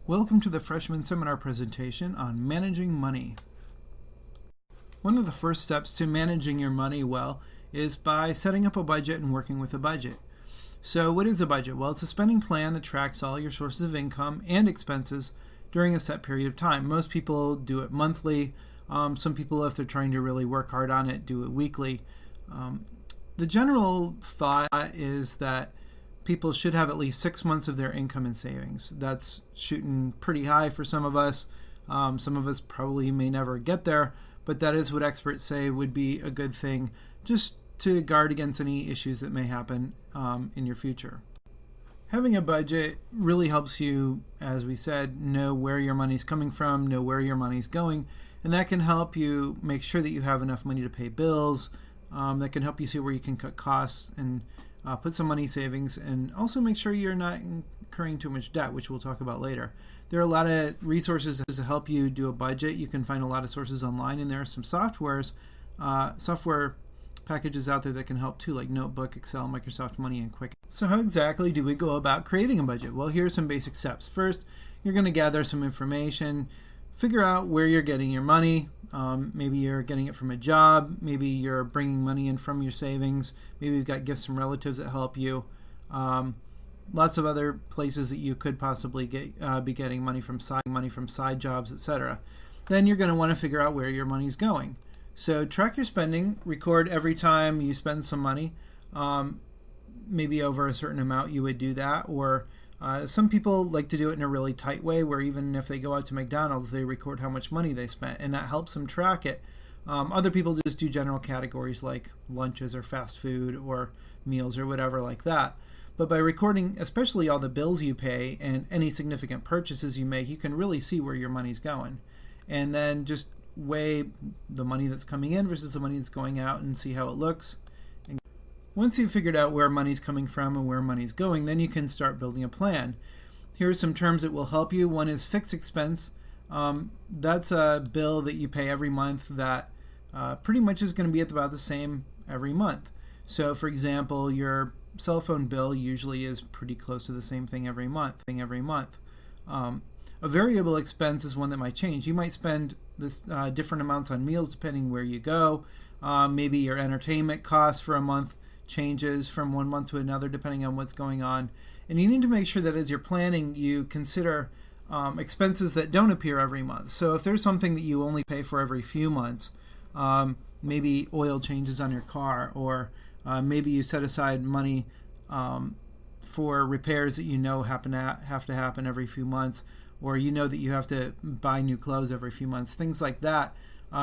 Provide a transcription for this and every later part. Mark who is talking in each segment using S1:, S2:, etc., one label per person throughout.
S1: Welcome to the Freshman Seminar presentation on managing money. One of the first steps to managing your money well is by setting up a budget and working with a budget. So what is a budget? Well, it's a spending plan that tracks all your sources of income and expenses during a set period of time. Most people do it monthly. Some people, if they're trying to really work hard on it, do it weekly. The general thought is that people should have at least 6 months of their income in savings. That's shooting pretty high for some of us. Some of us probably may never get there, but that is what experts say would be a good thing just to guard against any issues that may happen in your future. Having a budget really helps you, as we said, know where your money's coming from, know where your money's going, and that can help you make sure that you have enough money to pay bills. That can help you see where you can cut costs and put some money savings, and also make sure you're not incurring too much debt, which we'll talk about later. There are a lot of resources to help you do a budget. You can find a lot of sources online, and there are some software packages out there that can help too, like Notebook, Excel, Microsoft Money, and Quick. So how exactly do we go about creating a budget? Well, here are some basic steps. First, you're going to gather some information, figure out where you're getting your money. Maybe you're getting it from a job. Maybe you're bringing money in from your savings. Maybe you've got gifts from relatives that help you. Lots of other places that you could possibly be getting money from side jobs, etc. Then you're going to want to figure out where your money's going. So track your spending. Record every time you spend some money. Maybe over a certain amount you would do that, or some people like to do it in a really tight way where even if they go out to McDonald's, they record how much money they spent, and that helps them track it. Other people just do general categories like lunches or fast food or meals or whatever like that. But by recording especially all the bills you pay and any significant purchases you make, you can really see where your money's going. And then just weigh the money that's coming in versus the money that's going out and see how it looks. Once you've figured out where money's coming from and where money's going, then you can start building a plan. Here are some terms that will help you. One is fixed expense. That's a bill that you pay every month that pretty much is going to be at about the same every month. So, for example, your cell phone bill usually is pretty close to the same thing every month. A variable expense is one that might change. You might spend this different amounts on meals depending where you go. Maybe your entertainment costs for a month changes from one month to another depending on what's going on. And you need to make sure that as you're planning, you consider expenses that don't appear every month. So if there's something that you only pay for every few months, maybe oil changes on your car, or maybe you set aside money for repairs that you know have to happen every few months, or you know that you have to buy new clothes every few months, things like that.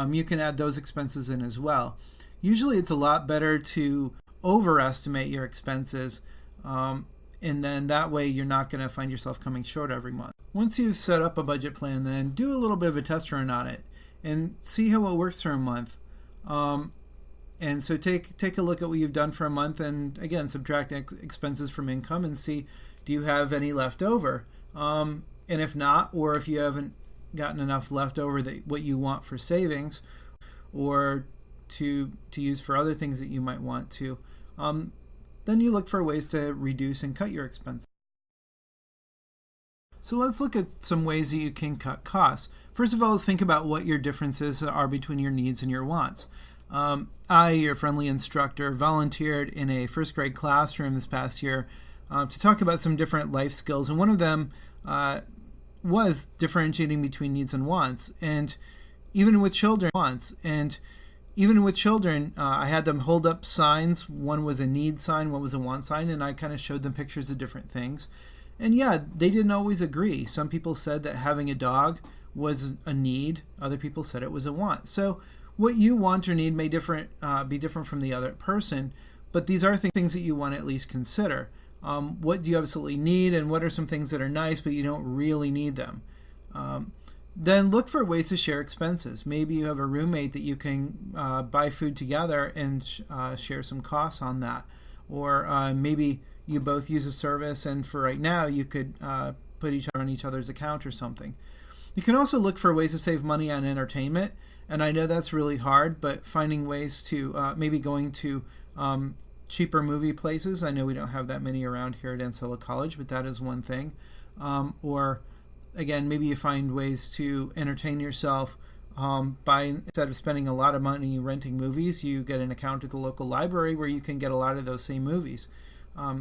S1: You can add those expenses in as well. Usually it's a lot better to overestimate your expenses, and then that way you're not going to find yourself coming short every month. Once you've set up a budget plan, then do a little bit of a test run on it and see how it works for a month. And so take a look at what you've done for a month, and again subtract expenses from income and see, do you have any left over? And if not, or if you haven't gotten enough left over that what you want for savings or to use for other things that you might want to, then you look for ways to reduce and cut your expenses. So let's look at some ways that you can cut costs. First of all, think about what your differences are between your needs and your wants. I, your friendly instructor, volunteered in a first grade classroom this past year to talk about some different life skills, and one of them was differentiating between needs and wants. And even with children, I had them hold up signs. One was a need sign, one was a want sign, and I kind of showed them pictures of different things. And yeah, they didn't always agree. Some people said that having a dog was a need. Other people said it was a want. So what you want or need may be different from the other person, but these are things that you want to at least consider. What do you absolutely need, and what are some things that are nice but you don't really need them? Then look for ways to share expenses. Maybe you have a roommate that you can buy food together and share some costs on that. Or maybe you both use a service, and for right now you could put each other on each other's account or something. You can also look for ways to save money on entertainment. And I know that's really hard, but finding ways to maybe going to cheaper movie places. I know we don't have that many around here at Ancilla College, but that is one thing. Or Again, maybe you find ways to entertain yourself by, instead of spending a lot of money renting movies, you get an account at the local library where you can get a lot of those same movies.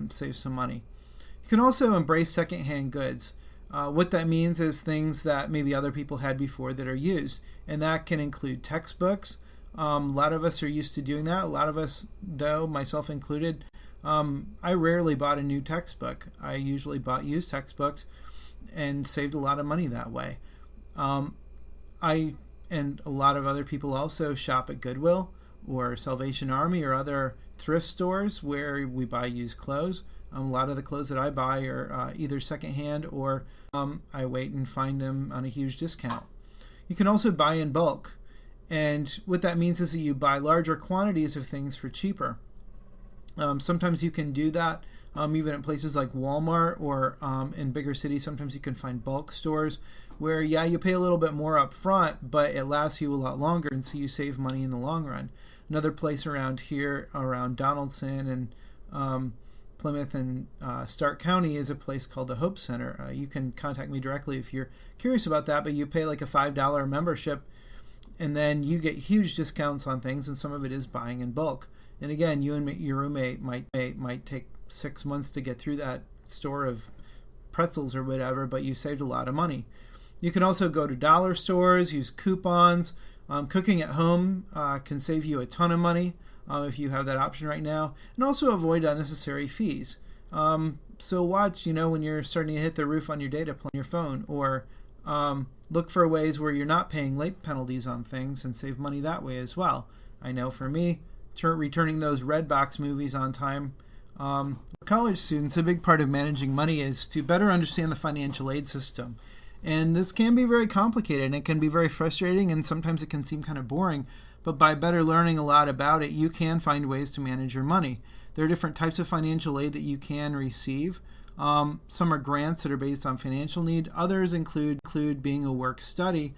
S1: Save some money. You can also embrace secondhand goods. What that means is things that maybe other people had before that are used, and that can include textbooks. A lot of us are used to doing that. A lot of us, though, myself included, I rarely bought a new textbook. I usually bought used textbooks and saved a lot of money that way. I and a lot of other people also shop at Goodwill or Salvation Army or other thrift stores where we buy used clothes. A lot of the clothes that I buy are either secondhand or I wait and find them on a huge discount. You can also buy in bulk. And what that means is that you buy larger quantities of things for cheaper. Sometimes you can do that even at places like Walmart or in bigger cities. Sometimes you can find bulk stores where, yeah, you pay a little bit more up front, but it lasts you a lot longer, and so you save money in the long run. Another place around here, around Donaldson and Plymouth and Stark County, is a place called the Hope Center. You can contact me directly if you're curious about that, but you pay like a $5 membership, and then you get huge discounts on things, and some of it is buying in bulk. And again, you and your roommate might take 6 months to get through that store of pretzels or whatever, but you saved a lot of money. You can also go to dollar stores, use coupons. Cooking at home can save you a ton of money if you have that option right now, and also avoid unnecessary fees. So watch, when you're starting to hit the roof on your data plan on your phone, or look for ways where you're not paying late penalties on things and save money that way as well. I know for me, returning those Redbox movies on time. For college students, a big part of managing money is to better understand the financial aid system. And this can be very complicated, and it can be very frustrating, and sometimes it can seem kind of boring. But by better learning a lot about it, you can find ways to manage your money. There are different types of financial aid that you can receive. Some are grants that are based on financial need. Others include being a work-study,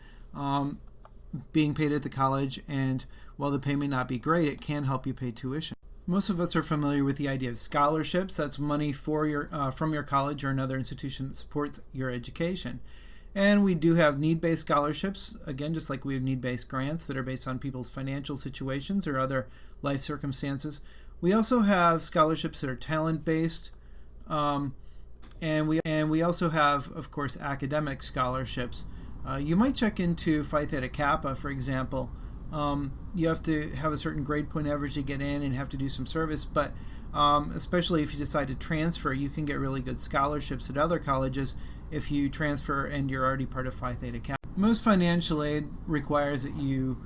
S1: being paid at the college, and while the pay may not be great, it can help you pay tuition. Most of us are familiar with the idea of scholarships. That's money for from your college or another institution that supports your education. And we do have need-based scholarships, again, just like we have need-based grants that are based on people's financial situations or other life circumstances. We also have scholarships that are talent-based, and we also have, of course, academic scholarships. You might check into Phi Theta Kappa, for example. You have to have a certain grade point average to get in and have to do some service, but especially if you decide to transfer, you can get really good scholarships at other colleges if you transfer and you're already part of Phi Theta Kappa. Most financial aid requires that you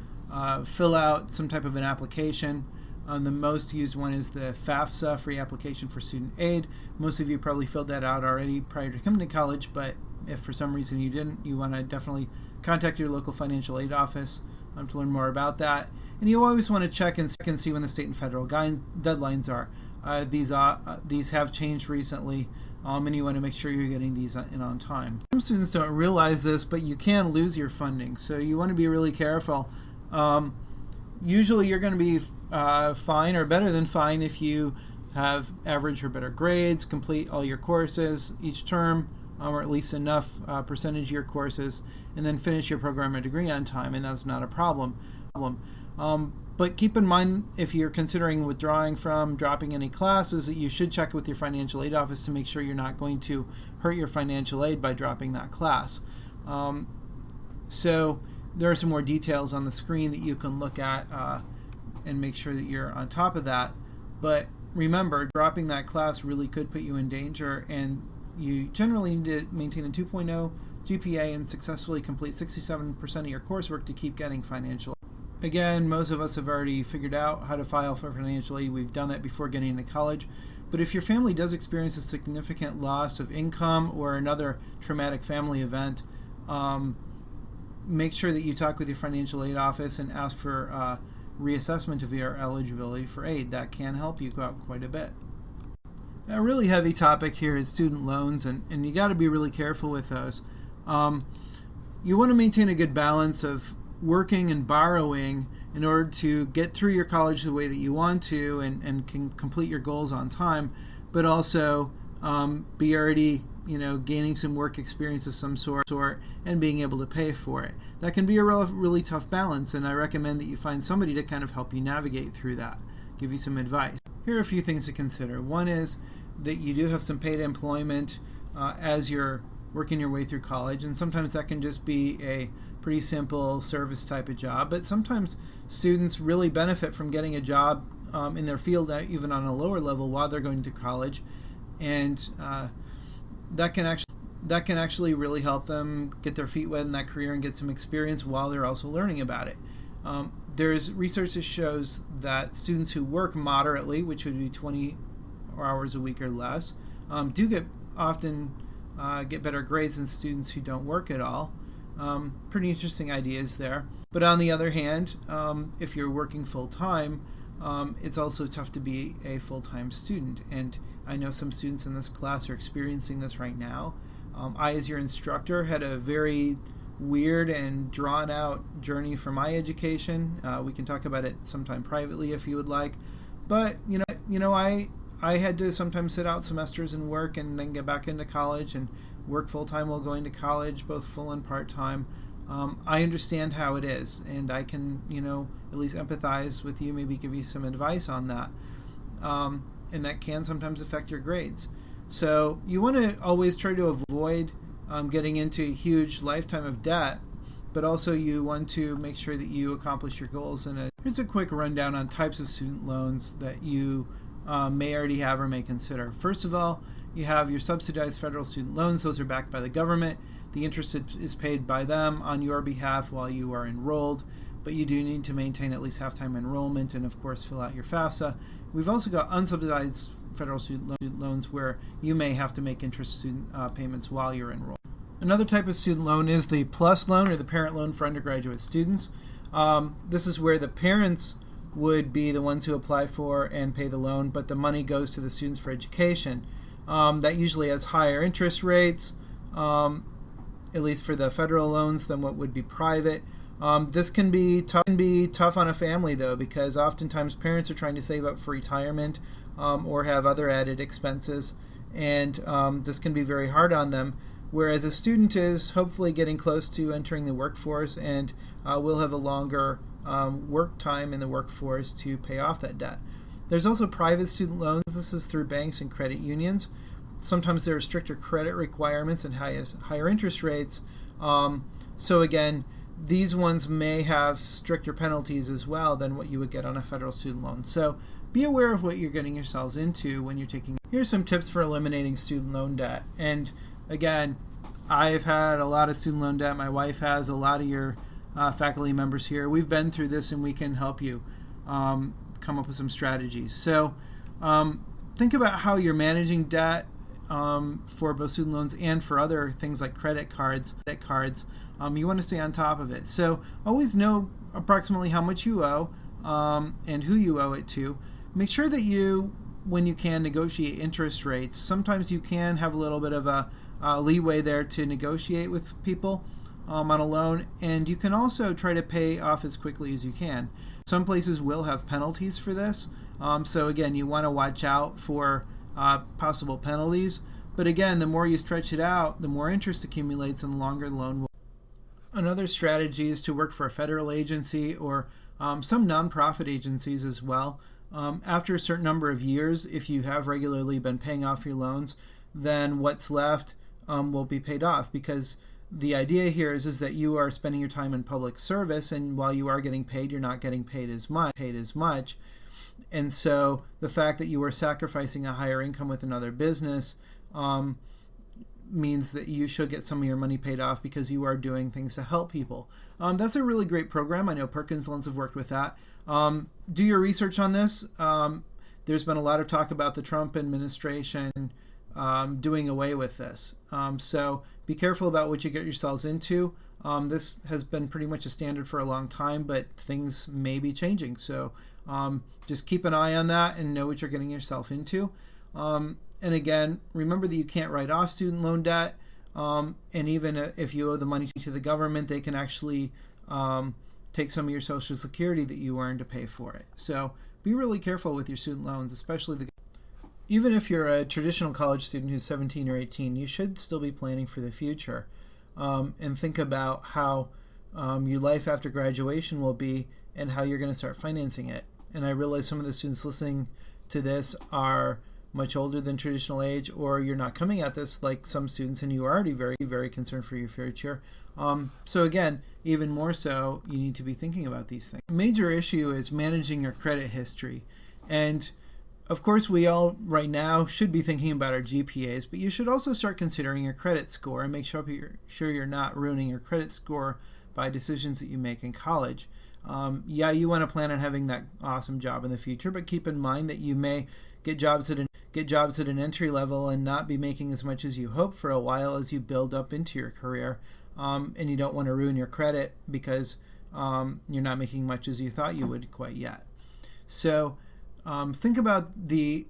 S1: fill out some type of an application. The most used one is the FAFSA, Free Application for Student Aid. Most of you probably filled that out already prior to coming to college, but if for some reason you didn't, you want to definitely contact your local financial aid office to learn more about that. And you always want to check and see when the state and federal deadlines are. These have changed recently, and you want to make sure you're getting these in on time. Some students don't realize this, but you can lose your funding, so you want to be really careful. Usually you're going to be fine or better than fine if you have average or better grades, complete all your courses each term, or at least enough percentage of your courses, and then finish your program or degree on time, and that's not a problem. But keep in mind, if you're considering withdrawing from dropping any classes, that you should check with your financial aid office to make sure you're not going to hurt your financial aid by dropping that class. So there are some more details on the screen that you can look at and make sure that you're on top of that. But remember, dropping that class really could put you in danger, and you generally need to maintain a 2.0 GPA and successfully complete 67% of your coursework to keep getting financial aid. Again, most of us have already figured out how to file for financial aid. We've done that before getting into college. But if your family does experience a significant loss of income or another traumatic family event, make sure that you talk with your financial aid office and ask for reassessment of your eligibility for aid. That can help you out quite a bit. A really heavy topic here is student loans, and you got to be really careful with those. You want to maintain a good balance of working and borrowing in order to get through your college the way that you want to and can complete your goals on time, but also be already gaining some work experience of some sort and being able to pay for it. That can be a really tough balance, and I recommend that you find somebody to kind of help you navigate through that, give you some advice. Here are a few things to consider. One is that you do have some paid employment as you're working your way through college, and sometimes that can just be a pretty simple service type of job, but sometimes students really benefit from getting a job in their field, even on a lower level, while they're going to college, and that can actually really help them get their feet wet in that career and get some experience while they're also learning about it. There's research that shows that students who work moderately, which would be 20 hours a week or less, do often get better grades than students who don't work at all. Pretty interesting ideas there. But on the other hand, if you're working full-time, it's also tough to be a full-time student. And I know some students in this class are experiencing this right now. I, as your instructor, had a very weird and drawn-out journey for my education. We can talk about it sometime privately if you would like. But, I had to sometimes sit out semesters and work and then get back into college and work full-time while going to college, both full and part-time. I understand how it is, and I can, at least empathize with you, maybe give you some advice on that. And that can sometimes affect your grades. So you want to always try to avoid getting into a huge lifetime of debt, but also you want to make sure that you accomplish your goals. Here's a quick rundown on types of student loans that you may already have or may consider. First of all, you have your subsidized federal student loans. Those are backed by the government. The interest is paid by them on your behalf while you are enrolled, but you do need to maintain at least half-time enrollment and, of course, fill out your FAFSA. We've also got unsubsidized federal student loans where you may have to make interest student payments while you're enrolled. Another type of student loan is the PLUS loan, or the parent loan for undergraduate students. This is where the parents would be the ones who apply for and pay the loan, but the money goes to the students for education. That usually has higher interest rates, at least for the federal loans, than what would be private. This can be tough on a family, though, because oftentimes parents are trying to save up for retirement or have other added expenses, and this can be very hard on them, whereas a student is hopefully getting close to entering the workforce and will have a longer work time in the workforce to pay off that debt. There's also private student loans. This is through banks and credit unions. Sometimes there are stricter credit requirements and higher interest rates. So again, these ones may have stricter penalties as well than what you would get on a federal student loan. So be aware of what you're getting yourselves into when you're taking. Here's some tips for eliminating student loan debt. And again, I've had a lot of student loan debt. My wife has. A lot of your faculty members here. We've been through this, and we can help you come up with some strategies. So think about how you're managing debt for both student loans and for other things like credit cards. You want to stay on top of it. So always know approximately how much you owe and who you owe it to. Make sure that you, when you can, negotiate interest rates. Sometimes you can have a little bit of a leeway there to negotiate with people on a loan, and you can also try to pay off as quickly as you can. Some places will have penalties for this, so again, you want to watch out for possible penalties. But again, the more you stretch it out, the more interest accumulates and the longer the loan will. Another strategy is to work for a federal agency or some nonprofit agencies as well. After a certain number of years, if you have regularly been paying off your loans, then what's left will be paid off, because the idea here is that you are spending your time in public service, and while you are getting paid, you're not getting paid as much. And so the fact that you are sacrificing a higher income with another business means that you should get some of your money paid off because you are doing things to help people. That's a really great program. I know Perkins Loans have worked with that. Do your research on this. There's been a lot of talk about the Trump administration doing away with this. So be careful about what you get yourselves into. This has been pretty much a standard for a long time, but things may be changing. So just keep an eye on that and know what you're getting yourself into. And again, remember that you can't write off student loan debt. And even if you owe the money to the government, they can actually take some of your Social Security that you earned to pay for it. So be really careful with your student loans, especially Even if you're a traditional college student who's 17 or 18, you should still be planning for the future, and think about how your life after graduation will be and how you're going to start financing it. And I realize some of the students listening to this are much older than traditional age, or you're not coming at this like some students and you are already very, very concerned for your future. So again, even more so, you need to be thinking about these things. A major issue is managing your credit history. And of course, we all right now should be thinking about our GPAs, but you should also start considering your credit score and make sure you're not ruining your credit score by decisions that you make in college. Yeah, you want to plan on having that awesome job in the future, but keep in mind that you may get jobs at an entry level and not be making as much as you hope for a while as you build up into your career. And you don't want to ruin your credit because you're not making much as you thought you would quite yet. So think about the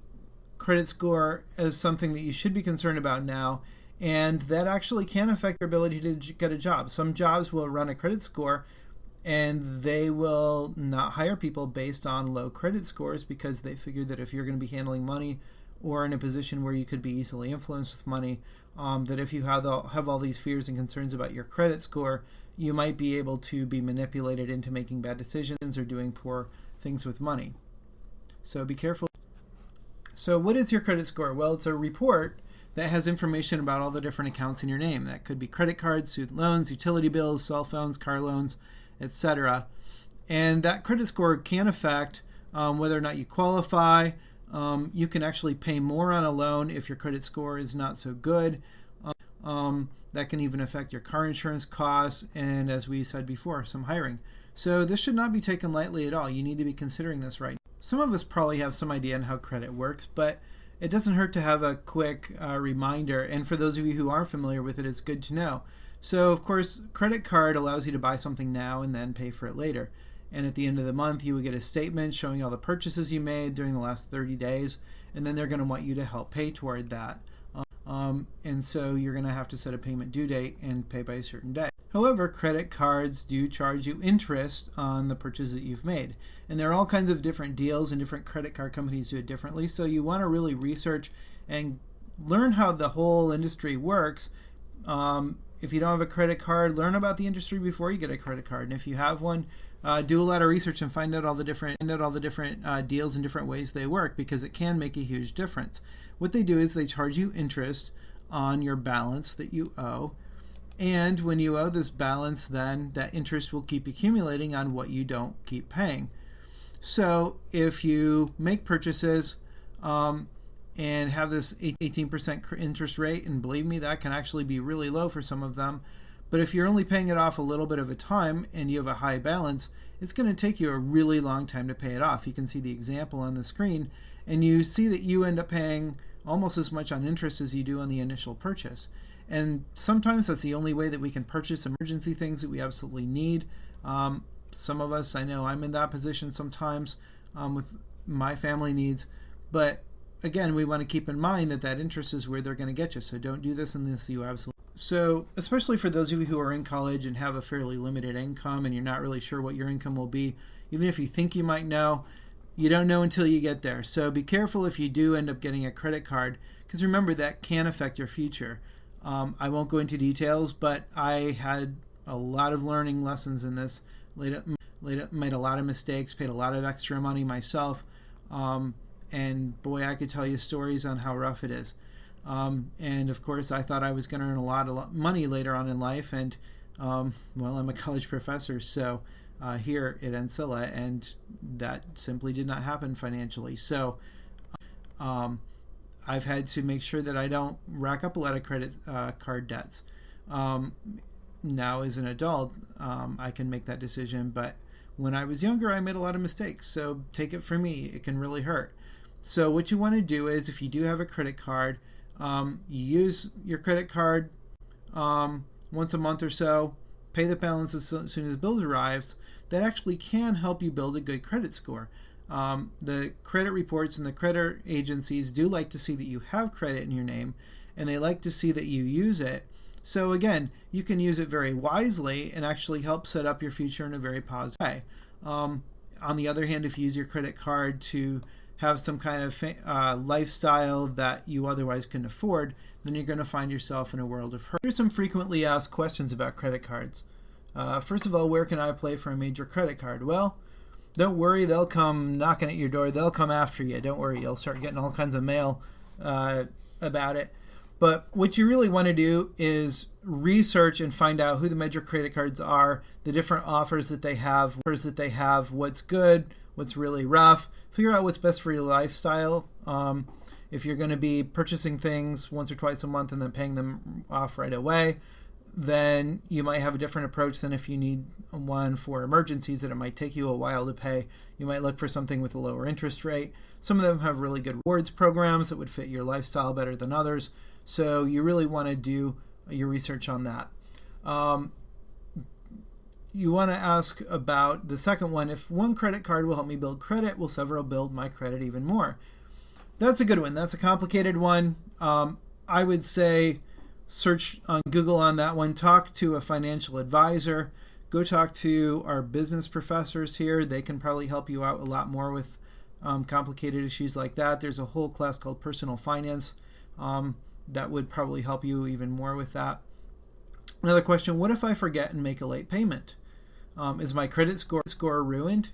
S1: credit score as something that you should be concerned about now, and that actually can affect your ability to get a job. Some jobs will run a credit score and they will not hire people based on low credit scores because they figure that if you're going to be handling money or in a position where you could be easily influenced with money, that if you have all these fears and concerns about your credit score, you might be able to be manipulated into making bad decisions or doing poor things with money. So be careful. So what is your credit score? Well, it's a report that has information about all the different accounts in your name. That could be credit cards, student loans, utility bills, cell phones, car loans, etc. And that credit score can affect whether or not you qualify. You can actually pay more on a loan if your credit score is not so good. That can even affect your car insurance costs and, as we said before, some hiring. So this should not be taken lightly at all. You need to be considering this right now. Some of us probably have some idea on how credit works, but it doesn't hurt to have a quick reminder. And for those of you who aren't familiar with it, it's good to know. So, of course, credit card allows you to buy something now and then pay for it later. And at the end of the month, you would get a statement showing all the purchases you made during the last 30 days, and then they're going to want you to help pay toward that. And so you're going to have to set a payment due date and pay by a certain day. However, credit cards do charge you interest on the purchase that you've made. And there are all kinds of different deals, and different credit card companies do it differently. So you want to really research and learn how the whole industry works. If you don't have a credit card, learn about the industry before you get a credit card. And if you have one, do a lot of research and find out all the different deals and different ways they work, because it can make a huge difference. What they do is they charge you interest on your balance that you owe. And when you owe this balance, then that interest will keep accumulating on what you don't keep paying. So if you make purchases and have this 18% interest rate, and believe me, that can actually be really low for some of them, but if you're only paying it off a little bit of a time and you have a high balance, it's going to take you a really long time to pay it off. You can see the example on the screen, and you see that you end up paying almost as much on interest as you do on the initial purchase. And sometimes that's the only way that we can purchase emergency things that we absolutely need. Some of us, I know I'm in that position sometimes with my family needs, but again, we want to keep in mind that that interest is where they're going to get you. So don't do this unless you absolutely. So especially for those of you who are in college and have a fairly limited income and you're not really sure what your income will be, even if you think you might know, you don't know until you get there. So be careful if you do end up getting a credit card, because remember, that can affect your future. I won't go into details, but I had a lot of learning lessons in this. Made a lot of mistakes, paid a lot of extra money myself, and boy, I could tell you stories on how rough it is. And of course, I thought I was going to earn a lot of money later on in life, and well, I'm a college professor, so here at Ancilla, and that simply did not happen financially. So I've had to make sure that I don't rack up a lot of credit card debts. Now as an adult, I can make that decision, but when I was younger, I made a lot of mistakes. So take it from me, it can really hurt. So what you want to do is, if you do have a credit card, you use your credit card once a month or so, pay the balance as soon as the bill arrives. That actually can help you build a good credit score. The credit reports and the credit agencies do like to see that you have credit in your name, and they like to see that you use it. So again, you can use it very wisely and actually help set up your future in a very positive way. On the other hand, if you use your credit card to have some kind of lifestyle that you otherwise couldn't afford, then you're going to find yourself in a world of hurt. Here's some frequently asked questions about credit cards. First of all, where can I apply for a major credit card? Well, don't worry, they'll come knocking at your door. They'll come after you. Don't worry, you'll start getting all kinds of mail about it. But what you really want to do is research and find out who the major credit cards are, the different offers that they have, what's good, what's really rough. Figure out what's best for your lifestyle. If you're going to be purchasing things once or twice a month and then paying them off right away, then you might have a different approach than if you need one for emergencies that it might take you a while to pay. You might look for something with a lower interest rate. Some of them have really good rewards programs that would fit your lifestyle better than others. So you really want to do your research on that. You want to ask about the second one. If one credit card will help me build credit, will several build my credit even more? That's a good one. That's a complicated one. I would say search on Google on that one. Talk to a financial advisor. Go talk to our business professors here. They can probably help you out a lot more with complicated issues like that. There's a whole class called personal finance that would probably help you even more with that. Another question, what if I forget and make a late payment? Is my credit score ruined?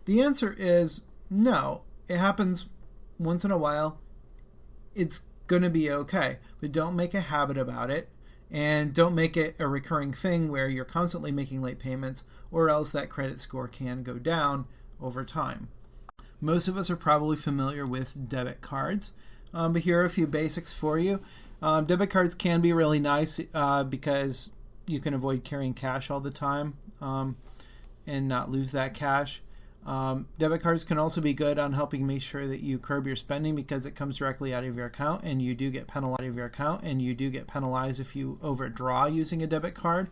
S1: The answer is no. It happens once in a while. It's going to be okay. But don't make a habit about it. And don't make it a recurring thing where you're constantly making late payments, or else that credit score can go down over time. Most of us are probably familiar with debit cards. But here are a few basics for you. Debit cards can be really nice because you can avoid carrying cash all the time and not lose that cash. Debit cards can also be good on helping make sure that you curb your spending because it comes directly out of your account, and you do get penalized if you overdraw using a debit card.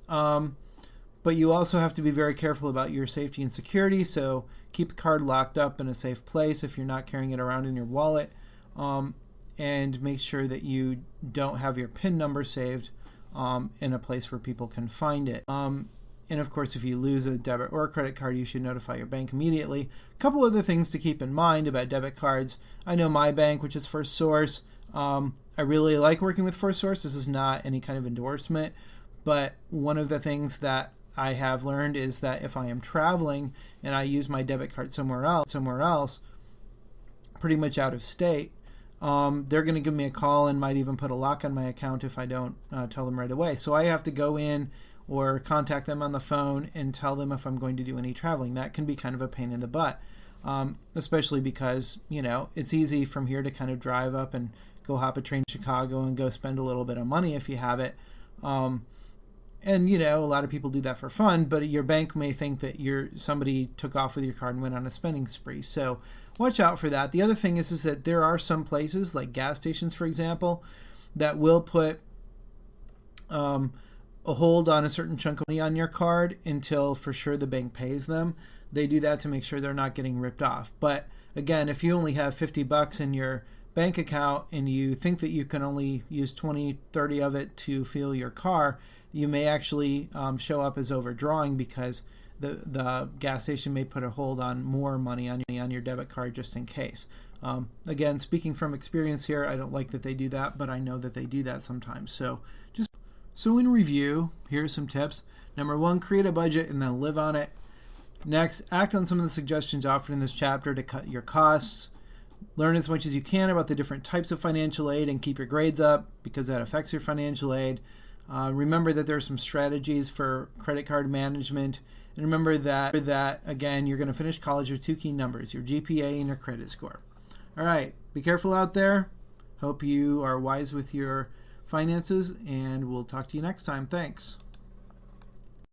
S1: But you also have to be very careful about your safety and security, so keep the card locked up in a safe place if you're not carrying it around in your wallet, and make sure that you don't have your PIN number saved in a place where people can find it. And of course, if you lose a debit or a credit card, you should notify your bank immediately. A couple other things to keep in mind about debit cards. I know my bank, which is First Source. I really like working with First Source. This is not any kind of endorsement, but one of the things that I have learned is that if I am traveling and I use my debit card somewhere else, pretty much out of state, they're going to give me a call and might even put a lock on my account if I don't tell them right away. So I have to go in or contact them on the phone and tell them if I'm going to do any traveling. That can be kind of a pain in the butt, especially because, it's easy from here to kind of drive up and go hop a train to Chicago and go spend a little bit of money if you have it. And, a lot of people do that for fun, but your bank may think that somebody took off with your card and went on a spending spree. So watch out for that. The other thing is that there are some places, like gas stations, for example, that will put a hold on a certain chunk of money on your card until for sure the bank pays them. They do that to make sure they're not getting ripped off. But again, if you only have $50 in your bank account and you think that you can only use 20, 30 of it to fuel your car, you may actually show up as overdrawing because the gas station may put a hold on more money on your debit card just in case. Again, speaking from experience here, I don't like that they do that, but I know that they do that sometimes. So in review, here are some tips. Number 1, create a budget and then live on it. Next, act on some of the suggestions offered in this chapter to cut your costs. Learn as much as you can about the different types of financial aid and keep your grades up because that affects your financial aid. Remember that there are some strategies for credit card management. And remember that again, you're going to finish college with 2 key numbers, your GPA and your credit score. All right, be careful out there. Hope you are wise with your finances, and we'll talk to you next time. Thanks.